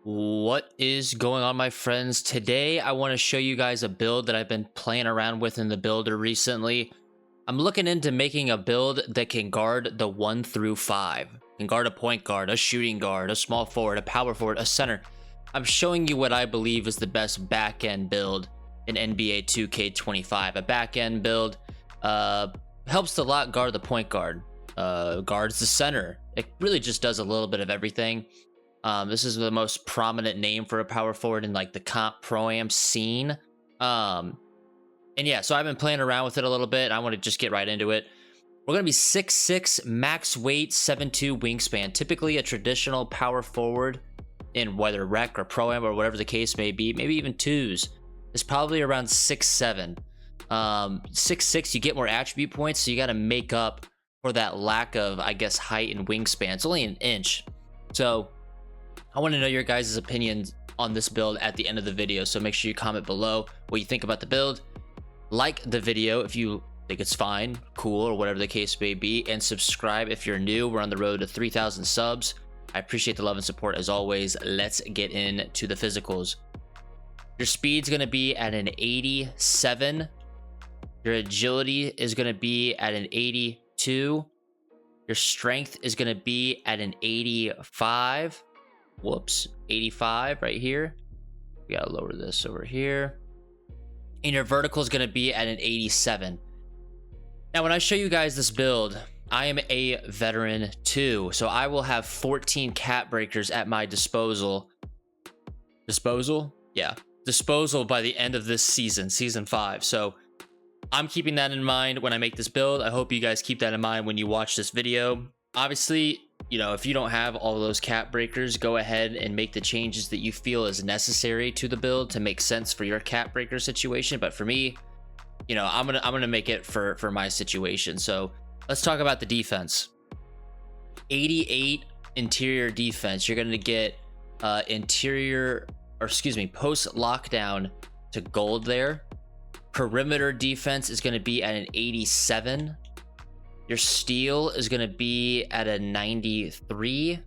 What is going on, my friends? Today I want to show you guys a build that I've been playing around with in the builder recently. I'm looking into making a build that can guard the 1 through 5. Can guard a point guard, a shooting guard, a small forward, a power forward, a center. I'm showing you what I believe is the best back-end build in NBA 2K25. A back-end build helps a lot guard the point guard, guards the center. It really just does a little bit of everything. This is the most prominent name for a power forward in like the comp pro-am scene. And yeah, so I've been playing around with it a little bit. I want to just get right into it. We're going to be 6'6", max weight, 7'2" wingspan. Typically a traditional power forward in whether rec or pro-am or whatever the case may be, maybe even twos, is probably around 6'7". 6'6", you get more attribute points, so you got to make up for that lack of, I guess, height and wingspan. It's only an inch. So I want to know your guys' opinions on this build at the end of the video, so make sure you comment below what you think about the build. Like the video if you think it's fine, cool, or whatever the case may be, and subscribe if you're new. We're on the road to 3,000 subs. I appreciate the love and support as always. Let's get into the physicals. Your speed's going to be at an 87. Your agility is going to be at an 82. Your strength is going to be at an 85. Whoops, 85 right here. We gotta lower this over here. And your vertical is going to be at an 87. Now, when I show you guys this build, I am a veteran too, so I will have 14 cap breakers at my disposal. Disposal by the end of this season, season 5. So I'm keeping that in mind when I make this build. I hope you guys keep that in mind when you watch this video. Obviously, you know, if you don't have all those cap breakers, go ahead and make the changes that you feel is necessary to the build to make sense for your cap breaker situation. But for me, you know, I'm gonna make it for my situation. So let's talk about the defense. 88 interior defense. You're gonna get post lockdown to gold there. Perimeter defense is gonna be at an 87. Your steal is going to be at a 93.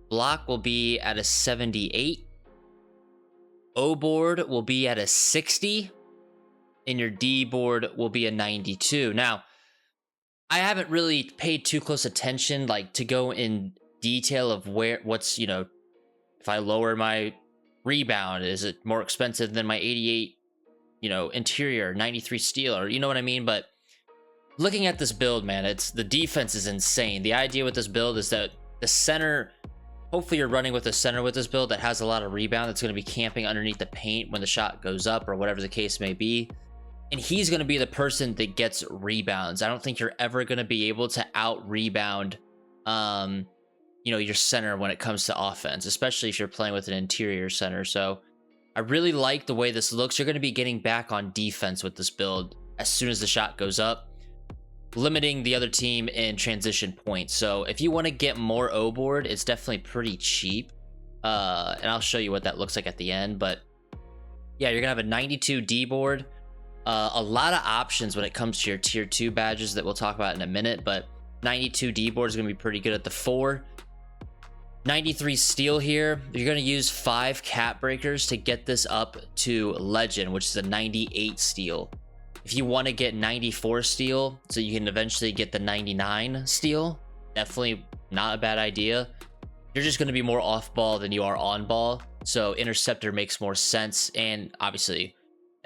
Block will be at a 78. O board will be at a 60. And your D board will be a 92. Now, I haven't really paid too close attention, like, to go in detail of what's, you know, if I lower my rebound, is it more expensive than my 88, you know, interior, 93 steal, or you know what I mean? But looking at this build, man, the defense is insane. The idea with this build is that the center, hopefully you're running with a center with this build that has a lot of rebound, that's going to be camping underneath the paint when the shot goes up or whatever the case may be. And he's going to be the person that gets rebounds. I don't think you're ever going to be able to out rebound, you know, your center when it comes to offense, especially if you're playing with an interior center. So I really like the way this looks. You're going to be getting back on defense with this build as soon as the shot goes up, limiting the other team in transition points. So if you want to get more O board, it's definitely pretty cheap. And I'll show you what that looks like at the end. But yeah, you're gonna have a 92 D board. A lot of options when it comes to your tier 2 badges that we'll talk about in a minute, but 92 D board is gonna be pretty good at the 4. 93 steal here. You're gonna use 5 cap breakers to get this up to legend, which is a 98 steal. If you want to get 94 steal, so you can eventually get the 99 steal, definitely not a bad idea. You're just going to be more off ball than you are on ball, so interceptor makes more sense. And obviously,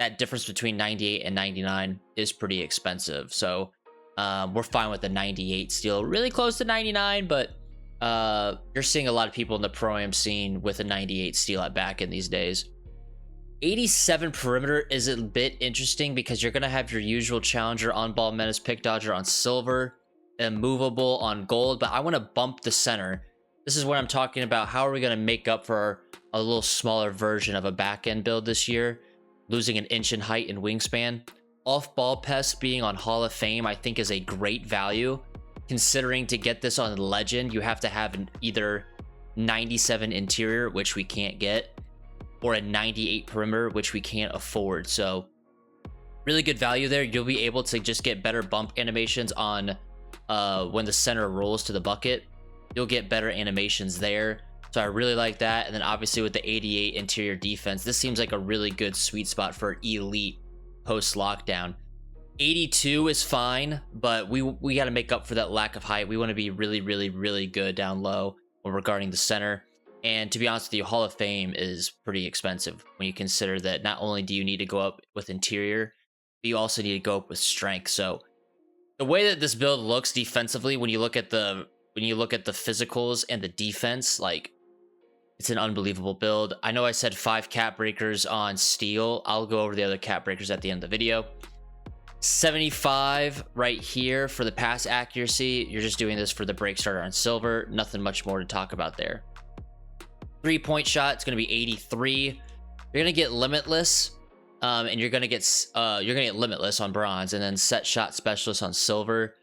that difference between 98 and 99 is pretty expensive. So we're fine with the 98 steal, really close to 99, but you're seeing a lot of people in the pro-am scene with a 98 steal at back in these days. 87 perimeter is a bit interesting because you're going to have your usual challenger, on-ball menace, pick dodger on silver, immovable on gold, but I want to bump the center. This is what I'm talking about. How are we going to make up for a little smaller version of a back-end build this year, losing an inch in height and wingspan? Off-ball pest being on Hall of Fame, I think, is a great value. Considering to get this on legend, you have to have either 97 interior, which we can't get, or a 98 perimeter, which we can't afford. So really good value there. You'll be able to just get better bump animations on when the center rolls to the bucket. You'll get better animations there. So I really like that. And then obviously with the 88 interior defense, this seems like a really good sweet spot for elite post lockdown. 82 is fine, but we got to make up for that lack of height. We want to be really, really, really good down low regarding the center. And to be honest with you, Hall of Fame is pretty expensive when you consider that not only do you need to go up with interior, but you also need to go up with strength. So the way that this build looks defensively, when you look at the physicals and the defense, like, it's an unbelievable build. I know I said 5 cap breakers on steel. I'll go over the other cap breakers at the end of the video. 75 right here for the pass accuracy. You're just doing this for the break starter on silver. Nothing much more to talk about there. 3-point shot, it's going to be 83. You're going to get limitless, and you're going to get limitless on bronze, and then set shot specialist on silver.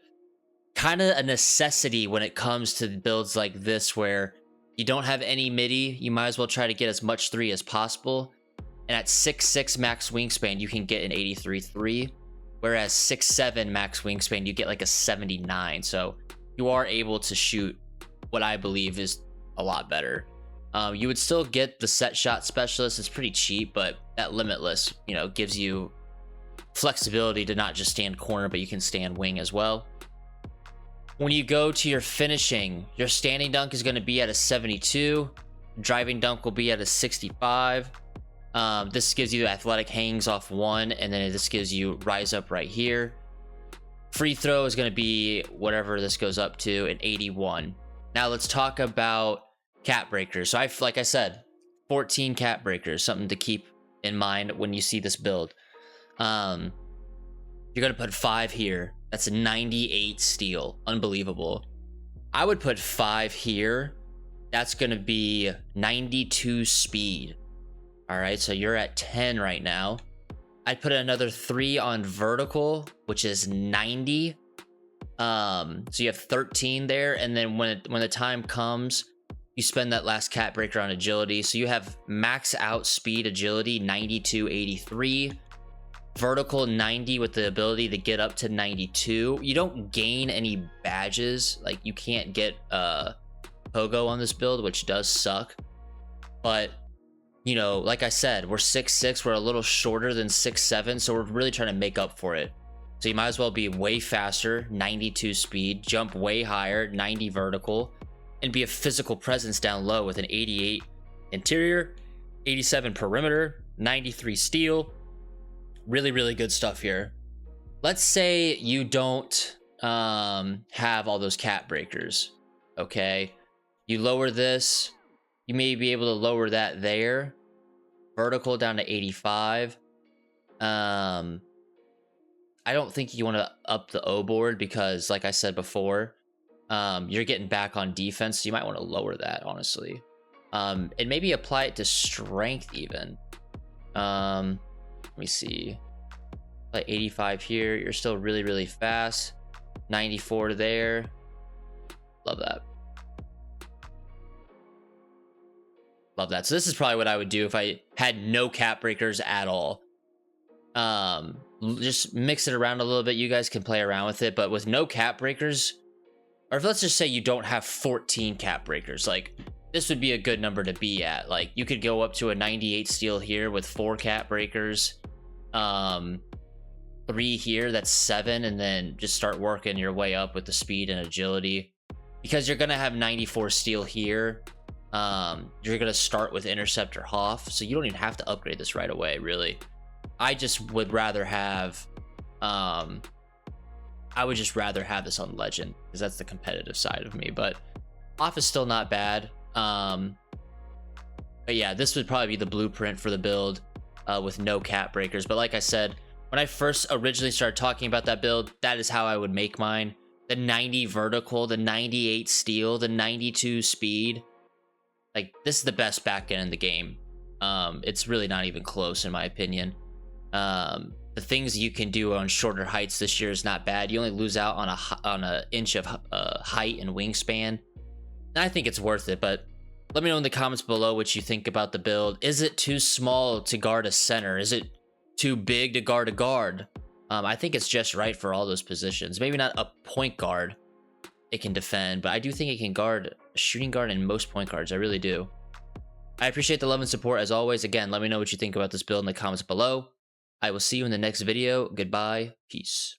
Kind of a necessity when it comes to builds like this, where you don't have any midi. You might as well try to get as much 3 as possible. And at 6'6" max wingspan, you can get an 83-3. Whereas 6'7" max wingspan, you get like a 79. So you are able to shoot what I believe is a lot better. You would still get the set shot specialist. It's pretty cheap, but that limitless, gives you flexibility to not just stand corner, but you can stand wing as well. When you go to your finishing, your standing dunk is going to be at a 72. Driving dunk will be at a 65. This gives you athletic hangs off 1, and then this gives you rise up right here. Free throw is going to be whatever this goes up to, an 81. Now let's talk about cap breakers. So like I said, 14 cap breakers, something to keep in mind when you see this build. You're going to put 5 here. That's a 98 steel. Unbelievable. I would put 5 here. That's going to be 92 speed. All right, so you're at 10 right now. I'd put another 3 on vertical, which is 90. So you have 13 there, and then when the time comes, you spend that last cap breaker on agility. So you have max out speed agility 92, 83. Vertical 90 with the ability to get up to 92. You don't gain any badges. Like, you can't get pogo on this build, which does suck. But like I said, we're 6'6", we're a little shorter than 6'7", so we're really trying to make up for it. So you might as well be way faster, 92 speed, jump way higher, 90 vertical, and be a physical presence down low with an 88 interior, 87 perimeter, 93 steel. Really, really good stuff here. Let's say you don't have all those cap breakers, okay? You lower this, you may be able to lower that there. Vertical down to 85. I don't think you want to up the O board because, like I said before, you're getting back on defense. So you might want to lower that, honestly. And maybe apply it to strength even. Let me see. Like 85 here. You're still really, really fast. 94 there. Love that. Love that. So this is probably what I would do if I had no cap breakers at all. Just mix it around a little bit. You guys can play around with it, but with no cap breakers, or if let's just say you don't have 14 cap breakers, like this would be a good number to be at. Like you could go up to a 98 steel here with 4 cap breakers, 3 here, that's 7, and then just start working your way up with the speed and agility, because you're gonna have 94 steel here. You're gonna start with Interceptor Hoff, so you don't even have to upgrade this right away, really. I just would rather have I would just rather have this on Legend, because that's the competitive side of me. But Hoff is still not bad. But yeah, this would probably be the blueprint for the build with no cap breakers. But like I said, when I first originally started talking about that build, that is how I would make mine. The 90 vertical, the 98 steel, the 92 speed. Like, this is the best back end in the game. It's really not even close, in my opinion. The things you can do on shorter heights this year is not bad. You only lose out on a inch of height and wingspan. And I think it's worth it, but let me know in the comments below what you think about the build. Is it too small to guard a center? Is it too big to guard a guard? I think it's just right for all those positions. Maybe not a point guard. it can defend, but I do think it can guard shooting guard and most point guards. I really do. I appreciate the love and support as always. Again, let me know what you think about this build in the comments below. I will see you in the next video. Goodbye. Peace.